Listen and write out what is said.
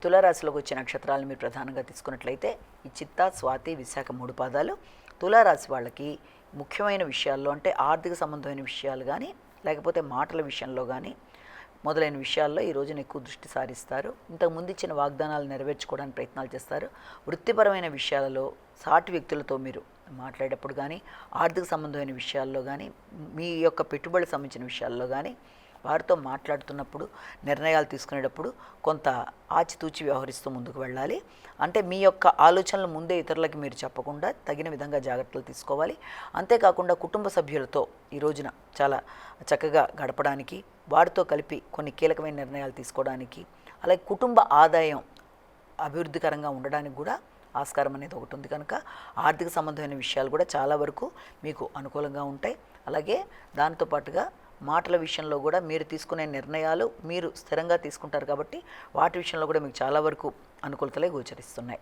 తులారాశిలోకి వచ్చే నక్షత్రాలను మీరు ప్రధానంగా తీసుకున్నట్లయితే ఈ చిత్తా, స్వాతి, విశాఖ 3 పాదాలు తులారాశి వాళ్ళకి ముఖ్యమైన విషయాల్లో అంటే ఆర్థిక సంబంధమైన విషయాలు కానీ లేకపోతే మాటల విషయంలో కానీ మొదలైన విషయాల్లో ఈ రోజున ఎక్కువ దృష్టి సారిస్తారు. ఇంతకుముందు ఇచ్చిన వాగ్దానాలు నెరవేర్చుకోవడానికి ప్రయత్నాలు చేస్తారు. వృత్తిపరమైన విషయాలలో సాటి వ్యక్తులతో మీరు మాట్లాడేటప్పుడు కానీ ఆర్థిక సంబంధమైన విషయాల్లో కానీ మీ యొక్క పెట్టుబడికి సంబంధించిన విషయాల్లో కానీ వారితో మాట్లాడుతున్నప్పుడు నిర్ణయాలు తీసుకునేటప్పుడు కొంత ఆచితూచి వ్యవహరిస్తూ ముందుకు వెళ్ళాలి. అంటే మీ యొక్క ఆలోచనలు ముందే ఇతరులకి మీరు చెప్పకుండా తగిన విధంగా జాగ్రత్తలు తీసుకోవాలి. అంతేకాకుండా కుటుంబ సభ్యులతో ఈ రోజున చాలా చక్కగా గడపడానికి వారితో కలిపి కొన్ని కీలకమైన నిర్ణయాలు తీసుకోవడానికి అలాగే కుటుంబ ఆదాయం అభివృద్ధికరంగా ఉండడానికి కూడా ఆస్కారం అనేది ఒకటి ఉంది. కనుక ఆర్థిక సంబంధమైన విషయాలు కూడా చాలా వరకు మీకు అనుకూలంగా ఉంటాయి. అలాగే దాంతోపాటుగా మాటల విషయంలో కూడా మీరు తీసుకునే నిర్ణయాలు మీరు స్థిరంగా తీసుకుంటారు కాబట్టి వాటి విషయంలో కూడా మీకు చాలా వరకు అనుకూలతలే గోచరిస్తున్నాయి.